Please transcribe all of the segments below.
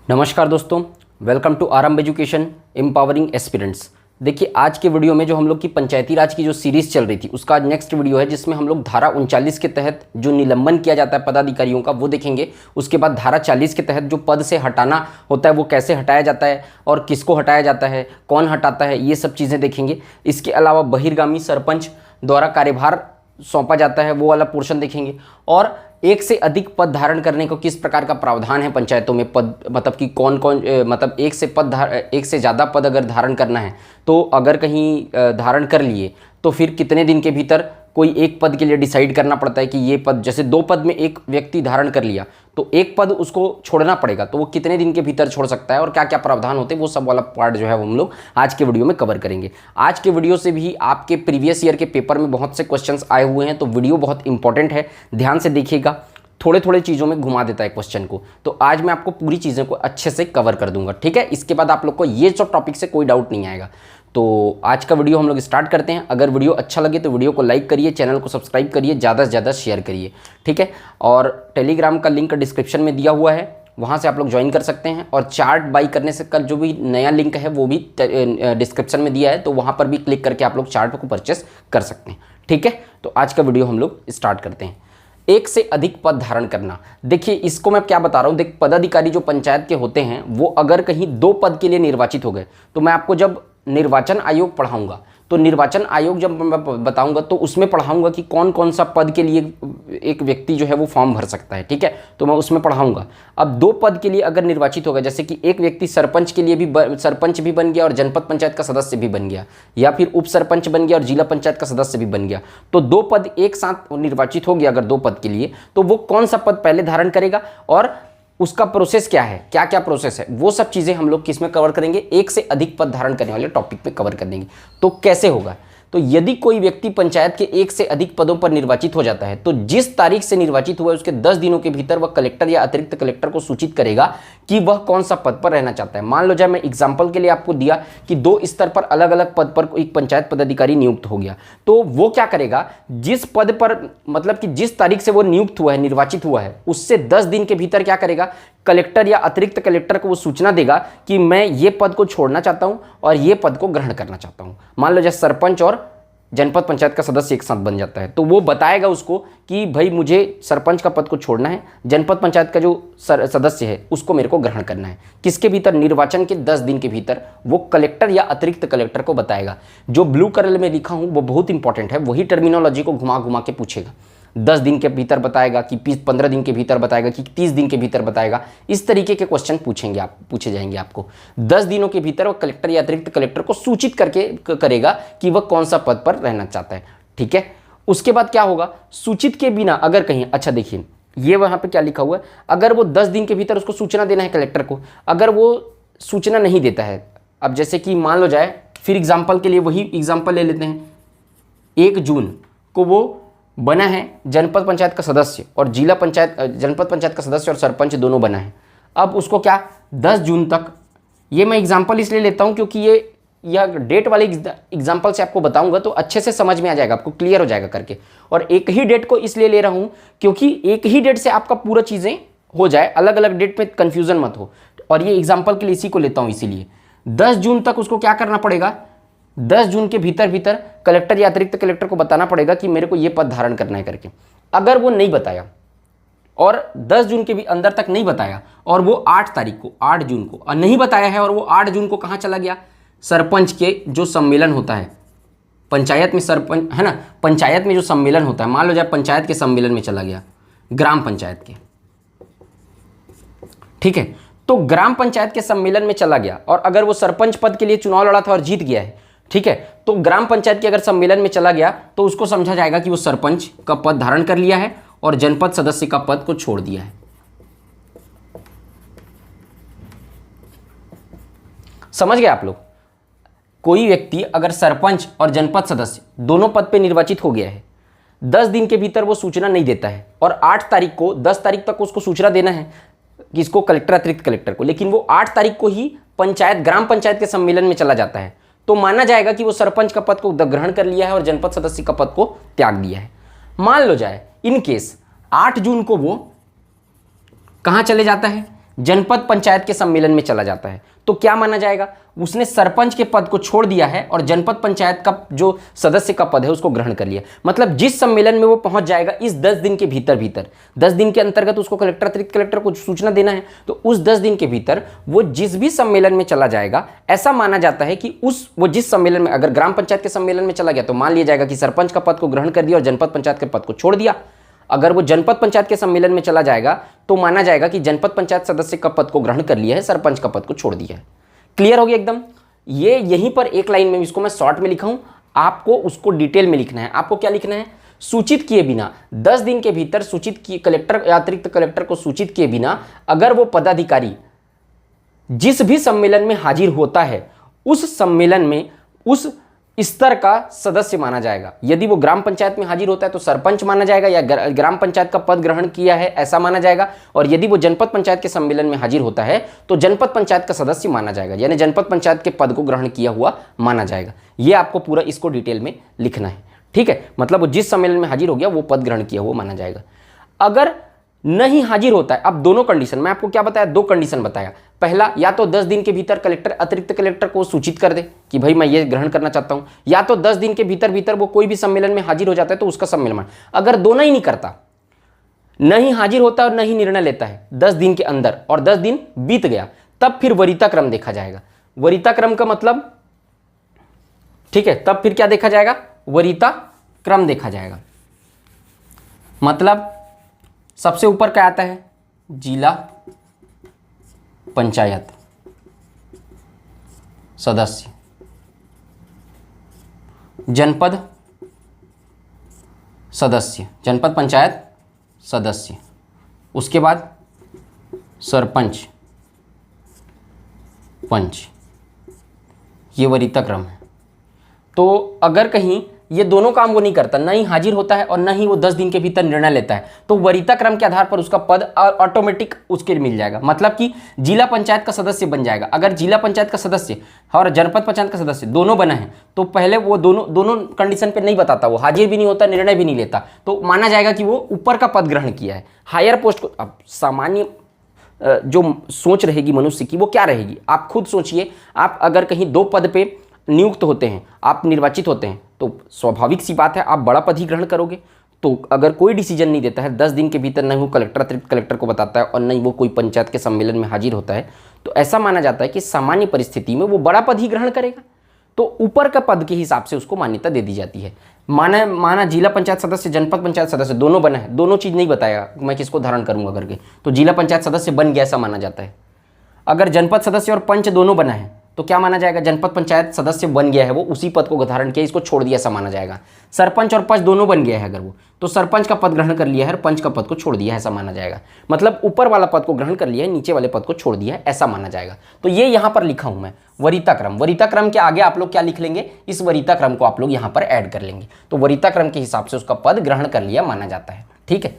नमस्कार दोस्तों, welcome to आरंभ एजुकेशन एम्पावरिंग एस्पिरेंट्स। देखिए, आज के वीडियो में जो हम लोग की पंचायती राज की जो सीरीज़ चल रही थी उसका आज नेक्स्ट वीडियो है, जिसमें हम लोग धारा 39 के तहत जो निलंबन किया जाता है पदाधिकारियों का वो देखेंगे। उसके बाद धारा 40 के तहत जो पद से हटाना होता है वो कैसे हटाया जाता है और किसको हटाया जाता है, कौन हटाता है, ये सब चीज़ें देखेंगे। इसके अलावा बहिर्गामी सरपंच द्वारा कार्यभार सौंपा जाता है वो वाला पोर्शन देखेंगे, और एक से अधिक पद धारण करने को किस प्रकार का प्रावधान है पंचायतों में। पद मतलब कि कौन कौन मतलब एक से ज़्यादा पद अगर धारण करना है तो अगर कहीं धारण कर लिए तो फिर कितने दिन के भीतर कोई एक पद के लिए डिसाइड करना पड़ता है कि ये पद, जैसे 2 पद में एक व्यक्ति धारण कर लिया तो एक पद उसको छोड़ना पड़ेगा, तो वो कितने दिन के भीतर छोड़ सकता है और क्या क्या प्रावधान होते हैं, वो सब वाला पार्ट जो है वो हम लोग आज के वीडियो में कवर करेंगे। आज के वीडियो से भी आपके प्रीवियस ईयर के पेपर में बहुत से क्वेश्चंस आए हुए हैं, तो वीडियो बहुत इंपॉर्टेंट है, ध्यान से देखिएगा। थोड़े थोड़े चीज़ों में घुमा देता है क्वेश्चन को, तो आज मैं आपको पूरी चीज़ों को अच्छे से कवर कर दूंगा, ठीक है। इसके बाद आप लोग को ये सब टॉपिक से कोई डाउट नहीं आएगा। तो आज का वीडियो हम लोग स्टार्ट करते हैं। अगर वीडियो अच्छा लगे तो वीडियो को लाइक करिए, चैनल को सब्सक्राइब करिए, ज़्यादा से ज़्यादा शेयर करिए, ठीक है। और टेलीग्राम का लिंक डिस्क्रिप्शन में दिया हुआ है, वहाँ से आप लोग ज्वाइन कर सकते हैं। और चार्ट बाई करने से कल जो भी नया लिंक है वो भी डिस्क्रिप्शन में दिया है, तो वहाँ पर भी क्लिक करके आप लोग चार्ट को परचेस कर सकते हैं, ठीक है। तो आज का वीडियो हम लोग स्टार्ट करते हैं। एक से अधिक पद धारण करना, देखिए इसको मैं क्या बता रहा हूँ। देख, पदाधिकारी जो पंचायत के होते हैं वो अगर कहीं 2 पद के लिए निर्वाचित हो गए, तो मैं आपको जब निर्वाचन आयोग पढ़ाऊंगा तो निर्वाचन आयोग जब मैं बताऊंगा तो उसमें पढ़ाऊंगा कि कौन कौन सा पद के लिए एक व्यक्ति जो है वो फॉर्म भर सकता है, ठीक है। तो मैं उसमें पढ़ाऊंगा। अब 2 पद के लिए अगर निर्वाचित हो गया, जैसे कि एक व्यक्ति सरपंच के लिए भी सरपंच भी बन गया और जनपद पंचायत का सदस्य भी बन गया, या फिर उप सरपंच बन गया और जिला पंचायत का सदस्य भी बन गया, तो 2 पद एक साथ निर्वाचित हो गया अगर 2 पद के लिए, तो वो कौन सा पद पहले धारण करेगा और उसका प्रोसेस क्या है, क्या क्या प्रोसेस है, वो सब चीज़ें हम लोग किस में कवर करेंगे, एक से अधिक पद धारण करने वाले टॉपिक पे कवर कर देंगे। तो कैसे होगा, तो यदि कोई व्यक्ति पंचायत के एक से अधिक पदों पर निर्वाचित हो जाता है तो जिस तारीख से निर्वाचित हुआ है उसके 10 दिनों के भीतर वह कलेक्टर या अतिरिक्त कलेक्टर को सूचित करेगा कि वह कौन सा पद पर रहना चाहता है। मान लो जब मैं एग्जाम्पल के लिए आपको दिया कि 2 स्तर पर अलग अलग पद पर एक पंचायत पदाधिकारी नियुक्त हो गया, तो वो क्या करेगा, जिस पद पर मतलब कि जिस तारीख से वो नियुक्त हुआ है, निर्वाचित हुआ है, उससे 10 दिन के भीतर क्या करेगा, कलेक्टर या अतिरिक्त कलेक्टर को वो सूचना देगा कि मैं ये पद को छोड़ना चाहता हूं और ये पद को ग्रहण करना चाहता हूं। मान लो जैसे सरपंच और जनपद पंचायत का सदस्य एक साथ बन जाता है, तो वो बताएगा उसको कि भाई मुझे सरपंच का पद को छोड़ना है, जनपद पंचायत का जो सदस्य है उसको मेरे को ग्रहण करना है। किसके भीतर, निर्वाचन के 10 दिन के भीतर वो कलेक्टर या अतिरिक्त कलेक्टर को बताएगा। जो ब्लू कलर में लिखा हूं वो बहुत इंपॉर्टेंट है, वही टर्मिनोलॉजी को घुमा घुमा के पूछेगा। 10 दिन के भीतर बताएगा कि 15 दिन के भीतर बताएगा कि 30 दिन के भीतर बताएगा, इस तरीके के क्वेश्चन पूछे जाएंगे आपको। 10 दिनों के भीतर वो कलेक्टर या अतिरिक्त कलेक्टर को सूचित करके करेगा कि वह कौन सा पद पर रहना चाहता है, ठीक है। उसके बाद क्या होगा, सूचित के बिना अगर कहीं, अच्छा देखिए ये वहां पे क्या लिखा हुआ है, अगर वो 10 दिन के भीतर उसको सूचना देना है कलेक्टर को, अगर वो सूचना नहीं देता है, अब जैसे कि मान लो जाए, फिर एग्जाम्पल के लिए वही एग्जाम्पल ले लेते हैं, 1 जून को वो बना है जनपद पंचायत का सदस्य और जनपद पंचायत का सदस्य और सरपंच दोनों बना है। अब उसको क्या 10 जून तक, ये मैं एग्जाम्पल इसलिए लेता हूं क्योंकि यह डेट वाले एग्जाम्पल से आपको बताऊंगा तो अच्छे से समझ में आ जाएगा, आपको क्लियर हो जाएगा करके। और एक ही डेट को इसलिए ले रहा हूं क्योंकि एक ही डेट से आपका पूरा चीज़ें हो जाए, अलग अलग डेट पे कन्फ्यूजन मत हो। और ये एग्जाम्पल के लिए इसी को लेता हूँ, इसीलिए 10 जून तक उसको क्या करना पड़ेगा, 10 जून के भीतर कलेक्टर या अतिरिक्त कलेक्टर को बताना पड़ेगा कि मेरे को ये पद धारण करना है करके। अगर वो नहीं बताया और 10 जून के भी अंदर तक नहीं बताया और वो 8 तारीख को, 8 जून को नहीं बताया है और वो 8 जून को कहाँ चला गया, सरपंच के जो सम्मेलन होता है पंचायत में, सरपंच है ना, पंचायत में जो सम्मेलन होता है, मान लो जब पंचायत के सम्मेलन में चला गया, ग्राम पंचायत के, ठीक है, तो ग्राम पंचायत के सम्मेलन में चला गया और अगर वो सरपंच पद के लिए चुनाव लड़ा था और जीत गया है, ठीक है, तो ग्राम पंचायत के अगर सम्मेलन में चला गया तो उसको समझा जाएगा कि वो सरपंच का पद धारण कर लिया है और जनपद सदस्य का पद को छोड़ दिया है। समझ गए आप लोग। कोई व्यक्ति अगर सरपंच और जनपद सदस्य दोनों पद पे निर्वाचित हो गया है, 10 दिन के भीतर वो सूचना नहीं देता है और 8 तारीख को, 10 तारीख तक उसको सूचना देना है किसको, कलेक्टर अतिरिक्त कलेक्टर को, लेकिन वो 8 तारीख को ही ग्राम पंचायत के सम्मेलन में चला जाता है, तो माना जाएगा कि वो सरपंच का पद को ग्रहण कर लिया है और जनपद सदस्य का पद को त्याग दिया है। मान लो जाए इन केस 8 जून को वो कहां चले जाता है, जनपद पंचायत के सम्मेलन में चला जाता है तो क्या माना जाएगा? उसने सरपंच के पद को छोड़ दिया है और जनपद पंचायत का जो सदस्य का पद है उसको ग्रहण कर लिया। मतलब जिस सम्मेलन में वो पहुंच जाएगा इस 10 दिन के भीतर 10 दिन के अंतर्गत उसको कलेक्टर, अतिरिक्त कलेक्टर को सूचना देना है, तो उस 10 दिन के भीतर वो जिस भी सम्मेलन में चला जाएगा, ऐसा माना जाता है कि वो जिस सम्मेलन में, अगर ग्राम पंचायत के सम्मेलन में चला गया तो मान लिया जाएगा कि सरपंच का पद को ग्रहण कर दिया और जनपद पंचायत के पद को छोड़ दिया। अगर वो जनपद पंचायत के सम्मेलन में चला जाएगा तो माना जाएगा कि जनपद पंचायत सदस्य का पद को ग्रहण कर लिया है, सरपंच का पद को छोड़ दिया है। क्लियर हो गया एकदम? ये यहीं पर एक लाइन में, इसको मैं शॉर्ट में लिखा हूं, आपको उसको डिटेल में लिखना है। आपको क्या लिखना है? सूचित किए बिना 10 दिन के भीतर सूचित किए कलेक्टर या अतिरिक्त कलेक्टर को सूचित किए बिना अगर वो पदाधिकारी जिस भी सम्मेलन में हाजिर होता है उस सम्मेलन में उस स्तर का सदस्य माना जाएगा। यदि वो ग्राम पंचायत में हाजिर होता है तो सरपंच माना जाएगा या ग्राम पंचायत का पद ग्रहण किया है ऐसा माना जाएगा, और यदि वो जनपद पंचायत के सम्मेलन में हाजिर होता है तो जनपद पंचायत का सदस्य माना जाएगा, यानी जनपद पंचायत के पद को ग्रहण किया हुआ माना जाएगा। ये आपको पूरा इसको डिटेल में लिखना है, ठीक है? मतलब वो जिस सम्मेलन में हाजिर हो गया वो पद ग्रहण किया हुआ माना जाएगा। अगर नहीं हाजिर होता है, अब दोनों कंडीशन, मैं आपको क्या बताया, 2 कंडीशन बताया। पहला, या तो 10 दिन के भीतर कलेक्टर अतिरिक्त कलेक्टर को सूचित कर दे कि भाई मैं ये ग्रहण करना चाहता हूं, या तो 10 दिन के भीतर वो कोई भी सम्मेलन में हाजिर हो जाता है तो उसका सम्मेलन। अगर दोनों ही नहीं करता, नहीं हाजिर होता और नहीं निर्णय लेता है 10 दिन के अंदर और 10 दिन बीत गया, तब फिर वरीयता क्रम देखा जाएगा। वरीयता क्रम का मतलब, ठीक है, तब फिर क्या देखा जाएगा? वरीयता क्रम देखा जाएगा। मतलब सबसे ऊपर क्या आता है? जिला पंचायत सदस्य, जनपद सदस्य, जनपद पंचायत सदस्य, उसके बाद सरपंच, पंच। ये वरीयता क्रम है। तो अगर कहीं ये दोनों काम वो नहीं करता, ना ही हाजिर होता है और ना ही वो 10 दिन के भीतर निर्णय लेता है, तो वरीयता क्रम के आधार पर उसका पद ऑटोमेटिक उसके लिए मिल जाएगा। मतलब कि जिला पंचायत का सदस्य बन जाएगा। अगर जिला पंचायत का सदस्य और जनपद पंचायत का सदस्य दोनों बना है तो पहले वो दोनों कंडीशन पे नहीं बताता, वो हाजिर भी नहीं होता, निर्णय भी नहीं लेता, तो माना जाएगा कि वो ऊपर का पद ग्रहण किया है, हायर पोस्ट को। अब सामान्य जो सोच रहेगी मनुष्य की वो क्या रहेगी, आप खुद सोचिए। आप अगर कहीं 2 पद पे नियुक्त होते हैं, आप निर्वाचित होते हैं, तो स्वाभाविक सी बात है आप बड़ा पद ही ग्रहण करोगे। तो अगर कोई डिसीजन नहीं देता है 10 दिन के भीतर, नहीं वो कलेक्टर अतिरिक्त कलेक्टर को बताता है और नहीं वो कोई पंचायत के सम्मेलन में हाजिर होता है, तो ऐसा माना जाता है कि सामान्य परिस्थिति में वो बड़ा पद ही ग्रहण करेगा। तो ऊपर का पद के हिसाब से उसको मान्यता दे दी जाती है। माना जिला पंचायत सदस्य, जनपद पंचायत सदस्य दोनों बना है, दोनों चीज़ नहीं बताया मैं किसको धारण करूँगा करके, तो जिला पंचायत सदस्य बन गया ऐसा माना जाता है। अगर जनपद सदस्य और पंच दोनों बना है तो क्या माना जाएगा? जनपद पंचायत सदस्य बन गया है, वो उसी पद को धारण किया, इसको छोड़ दिया ऐसा माना जाएगा। सरपंच और पंच दोनों बन गया है अगर वो, तो सरपंच का पद ग्रहण कर लिया है और पंच का पद को छोड़ दिया है ऐसा माना जाएगा। मतलब ऊपर वाला पद को ग्रहण कर लिया है, नीचे वाले पद को छोड़ दिया है ऐसा माना जाएगा। तो ये यहाँ पर लिखा हूँ मैं, वरीयता क्रम। वरीयता क्रम के आगे आप लोग क्या लिख लेंगे? इस वरीयता क्रम को आप लोग यहाँ पर ऐड कर लेंगे। तो वरीयता क्रम के हिसाब से उसका पद ग्रहण कर लिया माना जाता है, ठीक है।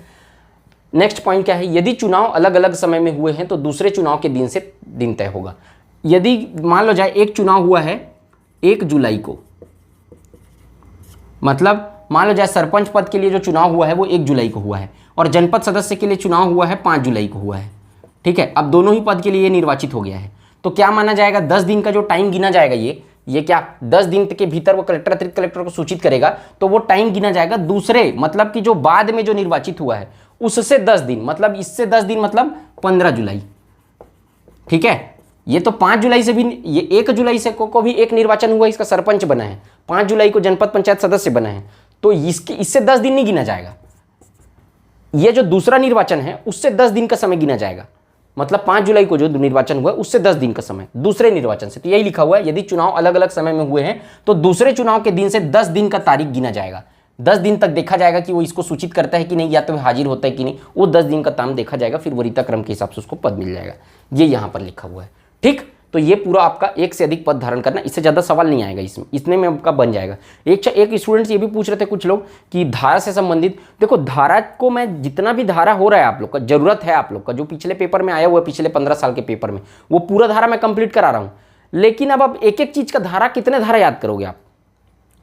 नेक्स्ट पॉइंट क्या है? यदि चुनाव अलग अलग समय में हुए हैं तो दूसरे चुनाव के दिन से दिन तय होगा। यदि मान लो जाए एक चुनाव हुआ है 1 जुलाई को, मतलब मान लो जाए सरपंच पद के लिए जो चुनाव हुआ है वो 1 जुलाई को हुआ है और जनपद सदस्य के लिए चुनाव हुआ है 5 जुलाई को हुआ है, ठीक है। अब दोनों ही पद के लिए ये निर्वाचित हो गया है, तो क्या माना जाएगा? 10 दिन का जो टाइम गिना जाएगा, ये क्या 10 दिन के भीतर वो कलेक्टर अतिरिक्त कलेक्टर को सूचित करेगा, तो वो टाइम गिना जाएगा दूसरे, मतलब कि जो बाद में जो निर्वाचित हुआ है उससे 10 दिन, मतलब इससे 10 दिन मतलब 15 जुलाई, ठीक है। ये तो 5 जुलाई से भी, ये 1 जुलाई से को भी एक निर्वाचन हुआ, इसका सरपंच बना है, 5 जुलाई को जनपद पंचायत सदस्य बना है, तो इससे 10 दिन नहीं गिना जाएगा। ये जो दूसरा निर्वाचन है उससे 10 दिन का समय गिना जाएगा, मतलब 5 जुलाई को जो निर्वाचन हुआ उससे 10 दिन का समय दूसरे निर्वाचन से। तो यही लिखा हुआ है, यदि चुनाव अलग अलग समय में हुए हैं तो दूसरे चुनाव के दिन से 10 दिन का तारीख गिना जाएगा। 10 दिन तक देखा जाएगा कि वो इसको सूचित करता है कि नहीं, या तो हाजिर होता है कि नहीं, वो 10 दिन का ताम देखा जाएगा, फिर वरीयता क्रम के हिसाब से उसको पद मिल जाएगा। ये यहाँ पर लिखा हुआ है, ठीक। तो ये पूरा आपका 1 से अधिक पद धारण करना, इससे ज़्यादा सवाल नहीं आएगा इसमें, इतने में आपका बन जाएगा। एक स्टूडेंट्स ये भी पूछ रहे थे कुछ लोग कि धारा से संबंधित, देखो धारा को मैं जितना भी धारा हो रहा है आप लोग का, जरूरत है आप लोग का, जो पिछले पेपर में आया हुआ है, पिछले 15 साल के पेपर में, वो पूरा धारा मैं कंप्लीट करा रहा हूँ। लेकिन अब एक एक चीज़ का धारा, कितने धारा याद करोगे आप?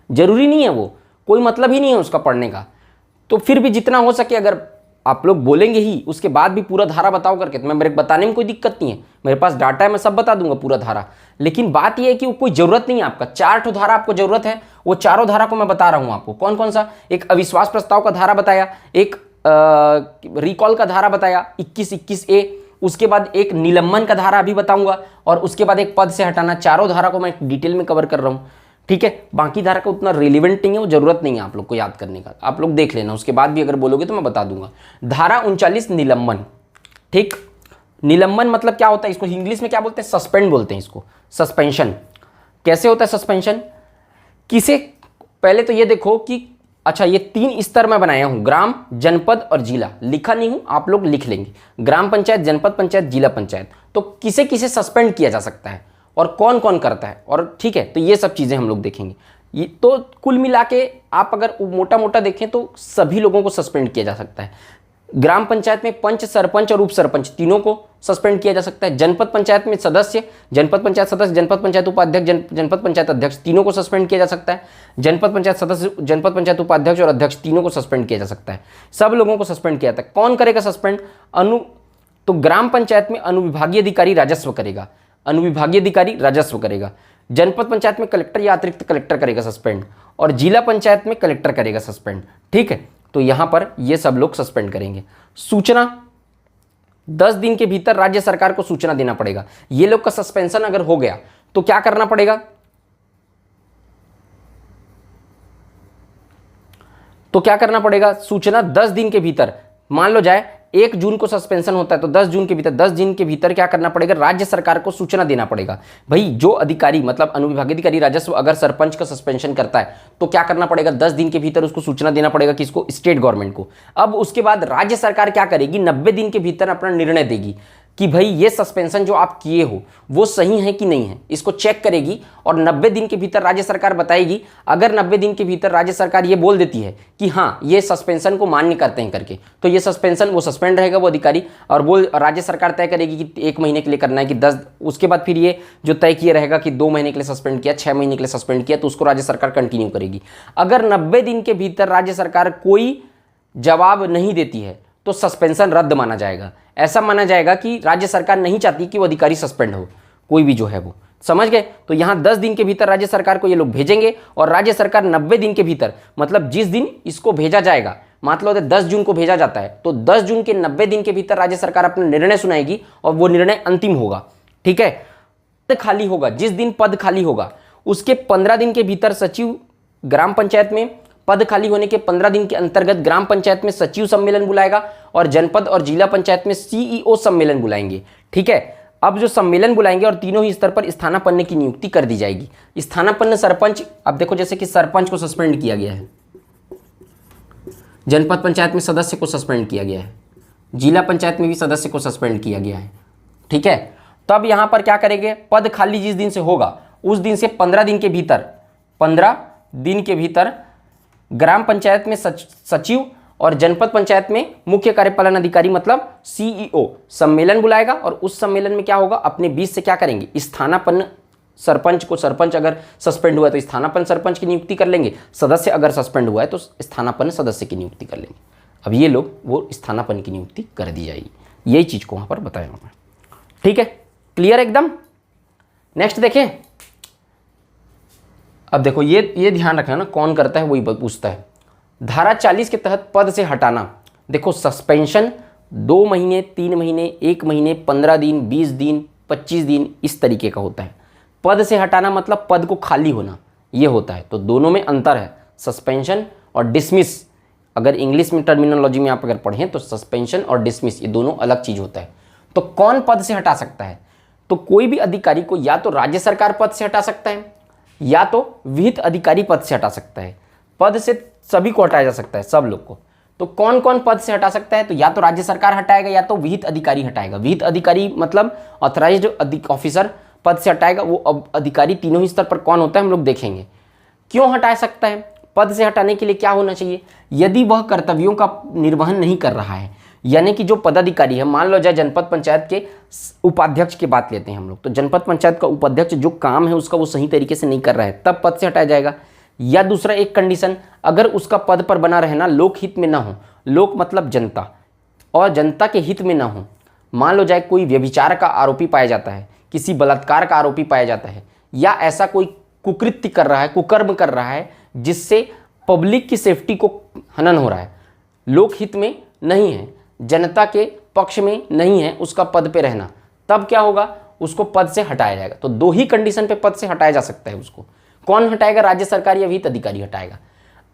जरूरी नहीं है, वो कोई मतलब ही नहीं है उसका पढ़ने का। तो फिर भी जितना हो सके, अगर आप लोग बोलेंगे ही, उसके बाद भी पूरा धारा बताओ करके, तो मैं मेरे बताने में कोई दिक्कत नहीं है, मेरे पास डाटा है, मैं सब बता दूंगा पूरा धारा। लेकिन बात यह है कि वो कोई जरूरत नहीं है आपका, 4 ठो धारा आपको जरूरत है, वो चारों धारा को मैं बता रहा हूं आपको। कौन कौन सा? एक अविश्वास प्रस्ताव का धारा बताया, एक रिकॉल का धारा बताया 21-21A, उसके बाद एक निलंबन का धारा अभी बताऊंगा, और उसके बाद एक पद से हटाना। चारों धारा को मैं डिटेल में कवर कर रहा हूं, ठीक है। बाकी धारा का उतना रिलेवेंट नहीं है, वो जरूरत नहीं है आप लोग को याद करने का, आप लोग देख लेना, उसके बाद भी अगर बोलोगे तो मैं बता दूंगा। धारा 39 निलंबन, ठीक। निलंबन मतलब क्या होता है, इसको इंग्लिश में क्या बोलते हैं? सस्पेंड बोलते हैं इसको, सस्पेंशन। कैसे होता है सस्पेंशन? किसे, पहले तो ये देखो कि अच्छा ये 3 स्तर मैं बनाया हूं, ग्राम, जनपद और जिला। लिखा नहीं हूं, आप लोग लिख लेंगे, ग्राम पंचायत, जनपद पंचायत, जिला पंचायत। तो किसे किसे सस्पेंड किया जा सकता है और कौन कौन करता है, और ठीक है, तो ये सब चीजें हम लोग देखेंगे। ये तो कुल मिला के आप अगर मोटा मोटा देखें तो सभी लोगों को सस्पेंड किया जा सकता है। ग्राम पंचायत में पंच, सरपंच और उप सरपंच तीनों को सस्पेंड किया जा सकता है। जनपद पंचायत में सदस्य, जनपद पंचायत सदस्य, जनपद पंचायत उपाध्यक्ष, जनपद पंचायत अध्यक्ष तीनों को सस्पेंड किया जा सकता है। जनपद पंचायत सदस्य, जनपद पंचायत उपाध्यक्ष और अध्यक्ष तीनों को सस्पेंड किया जा सकता है। सब लोगों को सस्पेंड किया जाता है। कौन करेगा सस्पेंड? तो ग्राम पंचायत में अनुविभागीय अधिकारी राजस्व करेगा, अनुविभागीय अधिकारी राजस्व करेगा। जनपद पंचायत में कलेक्टर या अतिरिक्त कलेक्टर करेगा सस्पेंड, और जिला पंचायत में कलेक्टर करेगा सस्पेंड, ठीक है। तो यहां पर ये सब लोग सस्पेंड करेंगे। सूचना, 10 दिन के भीतर राज्य सरकार को सूचना देना पड़ेगा। ये लोग का सस्पेंशन अगर हो गया तो क्या करना पड़ेगा? तो क्या करना पड़ेगा? सूचना 10 दिन के भीतर, मान लो जाए 1 जून को सस्पेंशन होता है तो 10 जून के भीतर, 10 दिन के भीतर क्या करना पड़ेगा? राज्य सरकार को सूचना देना पड़ेगा। भाई जो अधिकारी मतलब अनुविभागीय अधिकारी राजस्व अगर सरपंच का सस्पेंशन करता है तो क्या करना पड़ेगा? 10 दिन के भीतर उसको सूचना देना पड़ेगा, किसको? स्टेट गवर्नमेंट को। अब उसके बाद राज्य सरकार क्या करेगी? 90 दिन के भीतर अपना निर्णय देगी कि भाई ये सस्पेंशन जो आप किए हो वो सही है कि नहीं है, इसको चेक करेगी, और 90 दिन के भीतर राज्य सरकार बताएगी। अगर 90 दिन के भीतर राज्य सरकार ये बोल देती है कि हाँ ये सस्पेंशन को मान्य करते हैं करके, तो ये सस्पेंशन, वो सस्पेंड रहेगा वो अधिकारी, और वो राज्य सरकार तय करेगी कि 1 महीने के लिए करना है कि 10, उसके बाद फिर ये जो तय किया रहेगा कि 2 महीने के लिए सस्पेंड किया, 6 महीने के लिए सस्पेंड किया, तो उसको राज्य सरकार कंटिन्यू करेगी। अगर 90 दिन के भीतर राज्य सरकार कोई जवाब नहीं देती है तो सस्पेंशन रद्द माना जाएगा। ऐसा माना जाएगा कि राज्य सरकार नहीं चाहती कि वो अधिकारी सस्पेंड हो, कोई भी जो है वो, समझ गए। तो यहां 10 दिन के भीतर राज्य सरकार को ये लोग भेजेंगे, और राज्य सरकार 90 दिन के भीतर, मतलब जिस दिन इसको भेजा जाएगा, मान लो 10 जून को भेजा जाता है तो 10 जून के 90 दिन के भीतर राज्य सरकार अपना निर्णय सुनाएगी, और वो निर्णय अंतिम होगा, ठीक है। पद खाली होगा, जिस दिन पद खाली होगा उसके 15 दिन के भीतर सचिव, ग्राम पंचायत में पद खाली होने के 15 दिन के अंतर्गत ग्राम पंचायत में सचिव सम्मेलन बुलाएगा, और जनपद और जिला पंचायत में सीईओ सम्मेलन बुलाएंगे, ठीक है। अब जो सम्मेलन बुलाएंगे और तीनों ही स्तर पर स्थानापन्न की नियुक्ति कर दी जाएगी। स्थानापन्न सरपंच, अब देखो जैसे कि सरपंच को सस्पेंड किया गया है, जनपद पंचायत में सदस्य को सस्पेंड किया गया है, जिला पंचायत में भी सदस्य को सस्पेंड किया गया है, ठीक है। तब यहां पर क्या करेंगे? पद खाली जिस दिन से होगा उस दिन से 15 दिन के भीतर, 15 दिन के भीतर ग्राम पंचायत में सचिव और जनपद पंचायत में मुख्य कार्यपालन अधिकारी मतलब सीईओ सम्मेलन बुलाएगा, और उस सम्मेलन में क्या होगा? अपने बीच से क्या करेंगे? स्थानापन्न सरपंच को, सरपंच अगर सस्पेंड हुआ है तो स्थानापन्न सरपंच की नियुक्ति कर लेंगे, सदस्य अगर सस्पेंड हुआ है तो स्थानापन्न सदस्य की नियुक्ति कर लेंगे। अब ये लोग वो स्थानापन्न की नियुक्ति कर दी जाएगी। यही चीज को वहां पर बताया मैं, ठीक है। क्लियर एकदम? नेक्स्ट देखें। अब देखो ये ध्यान रखना ना, कौन करता है वही पूछता है। धारा 40 के तहत पद से हटाना, देखो सस्पेंशन 2 महीने, 3 महीने, 1 महीने, 15 दिन, 20 दिन, 25 दिन, इस तरीके का होता है। पद से हटाना मतलब पद को खाली होना, ये होता है। तो दोनों में अंतर है, सस्पेंशन और डिसमिस। अगर इंग्लिश में टर्मिनोलॉजी में आप अगर पढ़ें तो सस्पेंशन और डिसमिस ये दोनों अलग चीज होता है। तो कौन पद से हटा सकता है? तो कोई भी अधिकारी को या तो राज्य सरकार पद से हटा सकता है या तो विहित अधिकारी पद से हटा सकता है। पद से सभी को हटाया जा सकता है, सब लोग को। तो कौन कौन पद से हटा सकता है? तो या तो राज्य सरकार हटाएगा या तो विहित अधिकारी हटाएगा। विहित अधिकारी मतलब ऑथराइज्ड ऑफिसर पद से हटाएगा। वो अधिकारी तीनों ही स्तर पर कौन होता है हम लोग देखेंगे। क्यों हटा सकता है? पद से हटाने के लिए क्या होना चाहिए? यदि वह कर्तव्यों का निर्वहन नहीं कर रहा है, यानी कि जो पदाधिकारी है, मान लो जाए जनपद पंचायत के उपाध्यक्ष की बात लेते हैं हम लोग, तो जनपद पंचायत का उपाध्यक्ष जो काम है उसका वो सही तरीके से नहीं कर रहा है, तब पद से हटाया जाएगा। या दूसरा एक कंडीशन, अगर उसका पद पर बना रहना लोकहित में ना हो, लोक मतलब जनता, और जनता के हित में ना हो। मान लो जाए कोई व्यभिचार का आरोपी पाया जाता है, किसी बलात्कार का आरोपी पाया जाता है, या ऐसा कोई कुकृत्य कर रहा है, कुकर्म कर रहा है जिससे पब्लिक की सेफ्टी को हनन हो रहा है, लोक हित में नहीं है, जनता के पक्ष में नहीं है उसका पद पे रहना, तब क्या होगा, उसको पद से हटाया जाएगा। तो दो ही कंडीशन पे पद से हटाया जा सकता है उसको। कौन हटाएगा? राज्य सरकार या विहित अधिकारी हटाएगा।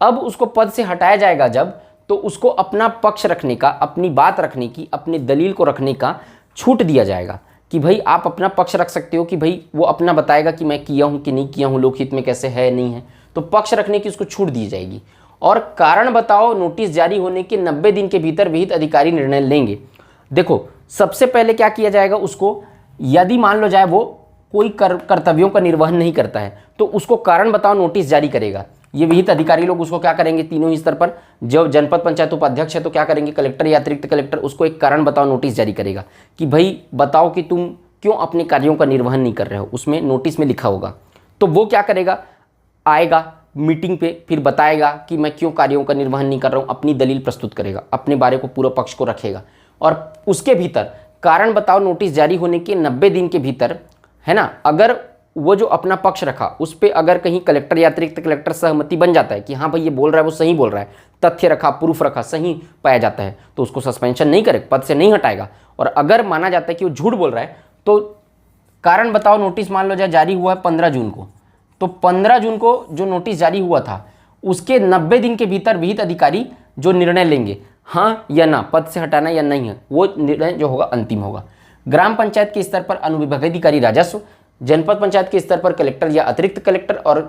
अब उसको पद से हटाया जाएगा जब, तो उसको अपना पक्ष रखने का, अपनी बात रखने की, अपनी दलील को रखने का छूट दिया जाएगा कि भाई आप अपना पक्ष रख सकते हो, कि भाई वो अपना बताएगा कि मैं किया हूँ कि नहीं किया हूँ, लोकहित में कैसे है नहीं है, तो पक्ष रखने की उसको छूट दी जाएगी। और कारण बताओ नोटिस जारी होने के 90 दिन के भीतर विहित अधिकारी निर्णय लेंगे। देखो सबसे पहले क्या किया जाएगा, उसको यदि मान लो जाए वो कोई कर्तव्यों का निर्वहन नहीं करता है तो उसको कारण बताओ नोटिस जारी करेगा। ये विहित अधिकारी लोग उसको क्या करेंगे, तीनों ही स्तर पर, जब जनपद पंचायत उपाध्यक्ष है तो क्या करेंगे, कलेक्टर या अतिरिक्त कलेक्टर उसको एक कारण बताओ नोटिस जारी करेगा कि भाई बताओ कि तुम क्यों अपने कार्यों का निर्वहन नहीं कर रहे हो, उसमें नोटिस में लिखा होगा। तो वो क्या करेगा, आएगा मीटिंग पे, फिर बताएगा कि मैं क्यों कार्यों का निर्वहन नहीं कर रहा हूँ, अपनी दलील प्रस्तुत करेगा, अपने बारे को पूरा पक्ष को रखेगा। और उसके भीतर कारण बताओ नोटिस जारी होने के 90 दिन के भीतर, है ना, अगर वो जो अपना पक्ष रखा उस पर अगर कहीं कलेक्टर या अतिरिक्त कलेक्टर सहमति बन जाता है कि हाँ भाई ये बोल रहा है वो सही बोल रहा है, तथ्य रखा, प्रूफ रखा, सही पाया जाता है, तो उसको सस्पेंशन नहीं करेगा, पद से नहीं हटाएगा। और अगर माना जाता है कि वो झूठ बोल रहा है तो कारण बताओ नोटिस मान लो जारी हुआ है 15 जून को, तो 15 जून को जो नोटिस जारी हुआ था उसके 90 दिन के भीतर विहित अधिकारी जो निर्णय लेंगे, हाँ या ना, पद से हटाना या नहीं है, वो निर्णय जो होगा अंतिम होगा। ग्राम पंचायत के स्तर पर अनुविभागाधिकारी राजस्व, जनपद पंचायत के स्तर पर कलेक्टर या अतिरिक्त कलेक्टर और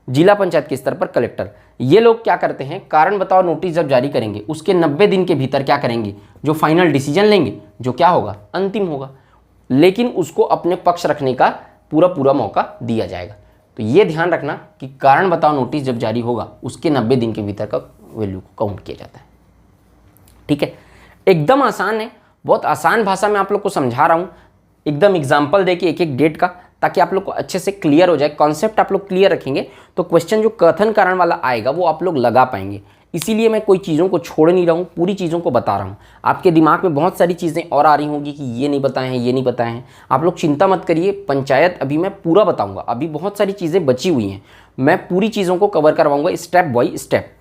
जिला पंचायत के स्तर पर कलेक्टर, ये लोग क्या करते हैं, कारण बताओ नोटिस जब जारी करेंगे उसके 90 दिन के भीतर क्या करेंगे, जो फाइनल डिसीजन लेंगे, जो क्या होगा, अंतिम होगा, लेकिन उसको अपने पक्ष रखने का पूरा मौका दिया जाएगा। तो ये ध्यान रखना कि कारण बताओ नोटिस जब जारी होगा उसके 90 दिन के भीतर का वैल्यू को काउंट किया जाता है। ठीक है, एकदम आसान है, बहुत आसान भाषा में आप लोग को समझा रहा हूँ, एकदम एग्जाम्पल दे के एक एक डेट का, ताकि आप लोग को अच्छे से क्लियर हो जाए। कॉन्सेप्ट आप लोग क्लियर रखेंगे तो क्वेश्चन जो कथन कारण वाला आएगा वो आप लोग लगा पाएंगे। इसीलिए मैं कोई चीज़ों को छोड़ नहीं रहा हूँ, पूरी चीज़ों को बता रहा हूँ। आपके दिमाग में बहुत सारी चीज़ें और आ रही होंगी कि ये नहीं बताए हैं, ये नहीं बताए हैं, आप लोग चिंता मत करिए, पंचायत अभी मैं पूरा बताऊँगा, अभी बहुत सारी चीज़ें बची हुई हैं, मैं पूरी चीज़ों को कवर करवाऊँगा स्टेप बाय स्टेप।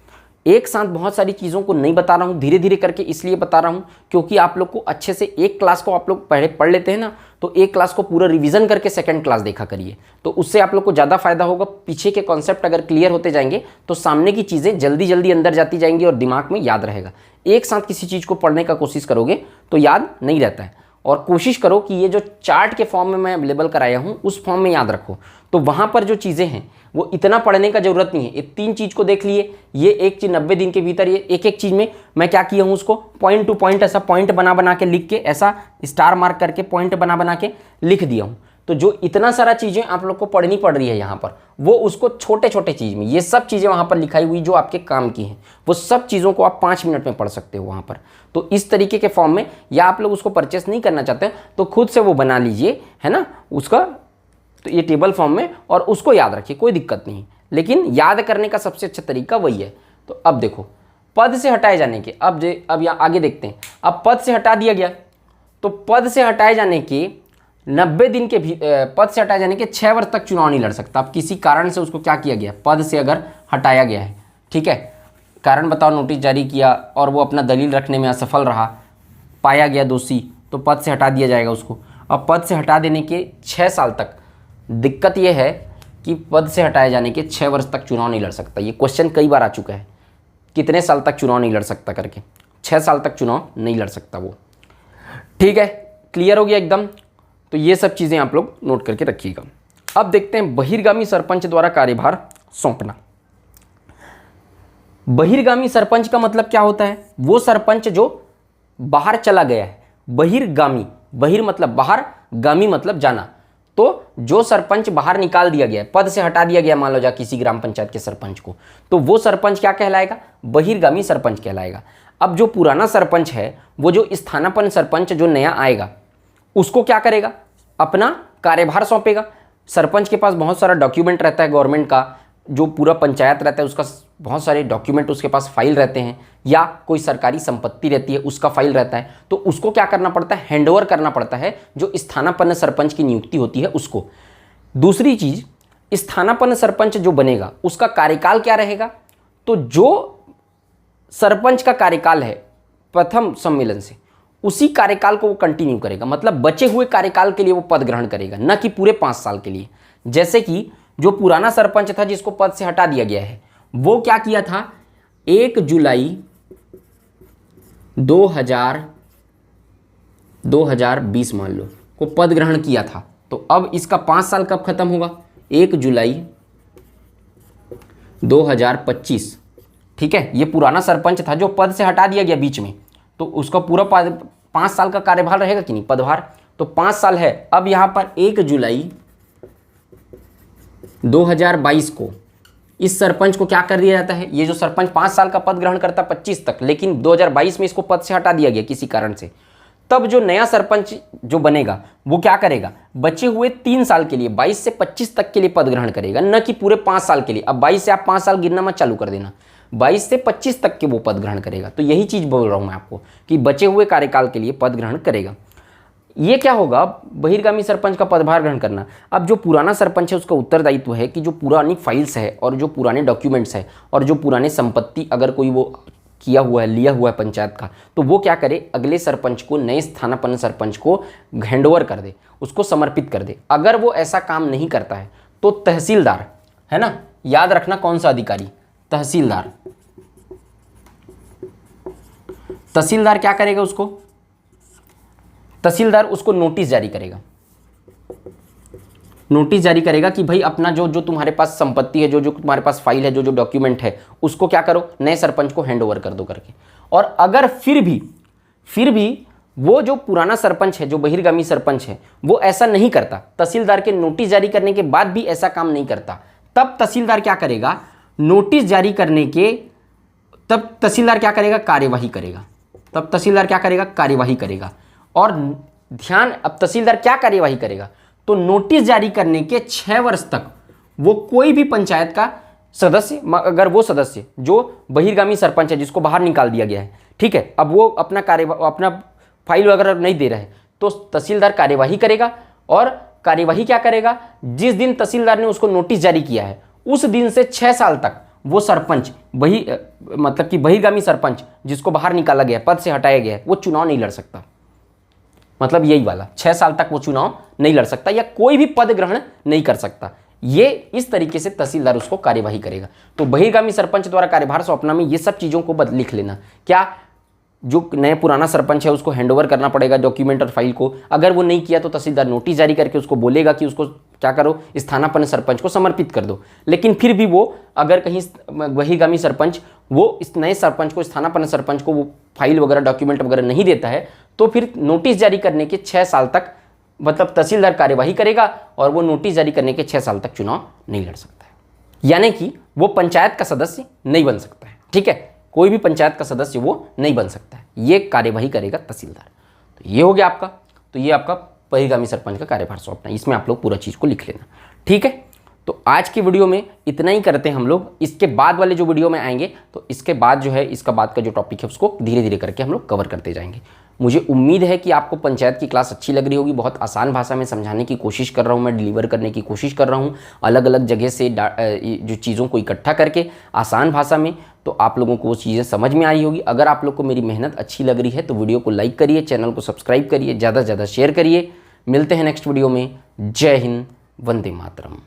एक साथ बहुत सारी चीज़ों को नहीं बता रहा हूँ, धीरे धीरे करके इसलिए बता रहा हूँ क्योंकि आप लोग को अच्छे से एक क्लास को आप लोग पहले पढ़ लेते हैं ना, तो एक क्लास को पूरा रिवीजन करके सेकंड क्लास देखा करिए, तो उससे आप लोग को ज़्यादा फायदा होगा। पीछे के कॉन्सेप्ट अगर क्लियर होते जाएंगे तो सामने की चीज़ें जल्दी जल्दी अंदर जाती जाएंगी और दिमाग में याद रहेगा। एक साथ किसी चीज़ को पढ़ने का कोशिश करोगे तो याद नहीं रहता है, और कोशिश करो कि ये जो चार्ट के फॉर्म में मैं अवेलेबल कराया हूँ उस फॉर्म में याद रखो। तो वहाँ पर जो चीज़ें हैं वो इतना पढ़ने का ज़रूरत नहीं है, ये 3 चीज़ को देख लिए, ये एक चीज़ 90 दिन के भीतर, ये एक एक चीज़ में मैं क्या किया हूँ उसको पॉइंट टू पॉइंट ऐसा पॉइंट बना के लिख के, ऐसा स्टार मार्क करके पॉइंट बना के लिख दिया हूँ। तो जो इतना सारा चीज़ें आप लोग को पढ़नी पड़ रही है यहाँ पर, वो उसको छोटे छोटे चीज़ में, ये सब चीज़ें वहाँ पर लिखाई हुई जो आपके काम की हैं, वो सब चीज़ों को आप 5 मिनट में पढ़ सकते हो वहाँ पर। तो इस तरीके के फॉर्म में, या आप लोग उसको परचेस नहीं करना चाहते तो खुद से वो बना लीजिए, है ना, उसका तो ये टेबल फॉर्म में, और उसको याद रखिए, कोई दिक्कत नहीं, लेकिन याद करने का सबसे अच्छा तरीका वही है। तो अब देखो पद से हटाए जाने के, अब यहाँ आगे देखते हैं। अब पद से हटा दिया गया, तो पद से हटाए जाने के 90 दिन के पद से हटाए जाने के 6 वर्ष तक चुनाव नहीं लड़ सकता। अब किसी कारण से उसको क्या किया गया, पद से अगर हटाया गया है, ठीक है, कारण बताओ नोटिस जारी किया और वो अपना दलील रखने में असफल रहा, पाया गया दोषी, तो पद से हटा दिया जाएगा उसको। अब पद से हटा देने के 6 साल तक, दिक्कत ये है कि पद से हटाए जाने के 6 वर्ष तक चुनाव नहीं लड़ सकता। ये क्वेश्चन कई बार आ चुका है, कितने साल तक चुनाव नहीं लड़ सकता करके, 6 साल तक चुनाव नहीं लड़ सकता वो। ठीक है, क्लियर हो गया एकदम। तो ये सब चीज़ें आप लोग नोट करके रखिएगा। अब देखते हैं बहिर्गामी सरपंच द्वारा कार्यभार सौंपना। बहिर्गामी सरपंच का मतलब क्या होता है, वो सरपंच जो बाहर चला गया है। बहिर्गामी, बहिर मतलब बाहर, गामी मतलब जाना। तो जो सरपंच बाहर निकाल दिया गया है, पद से हटा दिया गया मान लो जा किसी ग्राम पंचायत के सरपंच को, तो वो सरपंच क्या कहलाएगा, बहिर्गामी सरपंच कहलाएगा। अब जो पुराना सरपंच है, वो जो स्थानापन्न सरपंच जो नया आएगा उसको क्या करेगा, अपना कार्यभार सौंपेगा। सरपंच के पास बहुत सारा डॉक्यूमेंट रहता है गवर्नमेंट का, जो पूरा पंचायत रहता है उसका बहुत सारे डॉक्यूमेंट उसके पास फाइल रहते हैं, या कोई सरकारी संपत्ति रहती है उसका फाइल रहता है, तो उसको क्या करना पड़ता है, हैंडओवर करना पड़ता है जो स्थानापन्न सरपंच की नियुक्ति होती है उसको। दूसरी चीज, स्थानापन्न सरपंच जो बनेगा उसका कार्यकाल क्या रहेगा, तो जो सरपंच का कार्यकाल है प्रथम सम्मेलन से, उसी कार्यकाल को वो कंटिन्यू करेगा, मतलब बचे हुए कार्यकाल के लिए वो पद ग्रहण करेगा, न कि पूरे 5 साल के लिए। जैसे कि जो पुराना सरपंच था जिसको पद से हटा दिया गया है, वो क्या किया था, 1 जुलाई 2020 मान लो को पद ग्रहण किया था, तो अब इसका 5 साल कब खत्म होगा, 1 जुलाई 2025। ठीक है, ये पुराना सरपंच था जो पद से हटा दिया गया बीच में, तो उसका पूरा 5 साल का कार्यभार रहेगा कि नहीं, पदभार, तो 5 साल है। अब यहां पर 1 जुलाई 2022 को इस सरपंच को क्या कर दिया जाता है, ये जो सरपंच 5 साल का पद ग्रहण करता 25 तक, लेकिन 2022 में इसको पद से हटा दिया गया किसी कारण से, तब जो नया सरपंच जो बनेगा वो क्या करेगा, बचे हुए 3 साल के लिए 22 से 25 तक के लिए पद ग्रहण करेगा, न कि पूरे 5 साल के लिए। अब 22 से आप 5 साल गिनना मत चालू कर देना, 22 से 25 तक के वो पद ग्रहण करेगा। तो यही चीज बोल रहा हूं मैं आपको कि बचे हुए कार्यकाल के लिए पद ग्रहण करेगा। ये क्या होगा, बहिर्गामी सरपंच का पदभार ग्रहण करना। अब जो पुराना सरपंच है उसका उत्तरदायित्व है कि जो पुरानी फाइल्स है और जो पुराने डॉक्यूमेंट्स है और जो पुराने संपत्ति अगर कोई वो किया हुआ है, लिया हुआ है पंचायत का, तो वो क्या करे, अगले सरपंच को, नए स्थानापन्न सरपंच को हैंडओवर कर दे, उसको समर्पित कर दे। अगर वो ऐसा काम नहीं करता है तो तहसीलदार, है ना, याद रखना कौन सा अधिकारी, तहसीलदार। तहसीलदार क्या करेगा, उसको तहसीलदार उसको नोटिस जारी करेगा, नोटिस जारी करेगा कि भाई अपना जो जो तुम्हारे पास संपत्ति है, जो जो तुम्हारे पास फाइल है, जो जो डॉक्यूमेंट है, उसको क्या करो, नए सरपंच को हैंड ओवर कर दो करके। और अगर फिर भी वो जो पुराना सरपंच है, जो बहिर्गामी सरपंच है, वो ऐसा नहीं करता, तहसीलदार के नोटिस जारी करने के बाद भी ऐसा काम नहीं करता, तब तहसीलदार क्या करेगा, नोटिस जारी करने के, तब तहसीलदार क्या करेगा, कार्यवाही करेगा। तब तहसीलदार क्या करेगा, कार्यवाही करेगा। और ध्यान, अब तहसीलदार क्या कार्यवाही करेगा, तो नोटिस जारी करने के 6 वर्ष तक वो कोई भी पंचायत का सदस्य, अगर वो सदस्य जो बहिर्गामी सरपंच है जिसको बाहर निकाल दिया गया है, ठीक है, अब वो अपना फाइल वगैरह नहीं दे रहा है, तो तहसीलदार कार्यवाही करेगा। और कार्यवाही क्या करेगा, जिस दिन तहसीलदार ने उसको नोटिस जारी किया है उस दिन से 6 साल तक वो सरपंच, मतलब कि बहिर्गामी सरपंच जिसको बाहर निकाला गया, पद से हटाया गया है, वो चुनाव नहीं लड़ सकता। मतलब यही वाला 6 साल तक वो चुनाव नहीं लड़ सकता या कोई भी पद ग्रहण नहीं कर सकता। ये इस तरीके से तहसीलदार उसको कार्यवाही करेगा। तो बहिर्गामी सरपंच द्वारा कार्यभार सौंपना में ये सब चीज़ों को लिख लेना। क्या, जो नया पुराना सरपंच है उसको हैंडओवर करना पड़ेगा डॉक्यूमेंट और फाइल को, अगर वो नहीं किया तो तहसीलदार नोटिस जारी करके उसको बोलेगा कि उसको क्या करो, स्थानापन्न सरपंच को समर्पित कर दो। लेकिन फिर भी वो अगर कहीं बहिर्गामी सरपंच वो इस नए सरपंच को, स्थानापन्न सरपंच को वो फाइल वगैरह डॉक्यूमेंट वगैरह नहीं देता है, तो फिर नोटिस जारी करने के 6 साल तक मतलब तहसीलदार कार्यवाही करेगा और वो नोटिस जारी करने के 6 साल तक चुनाव नहीं लड़ सकता है, यानी कि वो पंचायत का सदस्य नहीं बन सकता है। ठीक है, कोई भी पंचायत का सदस्य वो नहीं बन सकता है, ये कार्यवाही करेगा तहसीलदार। तो ये हो गया आपका, तो ये आपका बहिर्गामी सरपंच का कार्यभार सौंपना, इसमें आप लोग पूरा चीज़ को लिख लेना। ठीक है, तो आज की वीडियो में इतना ही करते हैं हम लोग। इसके बाद वाले जो वीडियो में आएंगे तो इसके बाद जो है, इसका बाद का जो टॉपिक है उसको धीरे धीरे करके हम लोग कवर करते जाएंगे। मुझे उम्मीद है कि आपको पंचायत की क्लास अच्छी लग रही होगी। बहुत आसान भाषा में समझाने की कोशिश कर रहा हूँ, मैं डिलीवर करने की कोशिश कर रहा हूँ अलग अलग जगह से जो चीज़ों को इकट्ठा करके आसान भाषा में, तो आप लोगों को वो चीज़ें समझ में आई होगी। अगर आप लोग को मेरी मेहनत अच्छी लग रही है तो वीडियो को लाइक करिए, चैनल को सब्सक्राइब करिए, ज़्यादा से ज़्यादा शेयर करिए। मिलते हैं नेक्स्ट वीडियो में। जय हिंद, वंदे मातरम।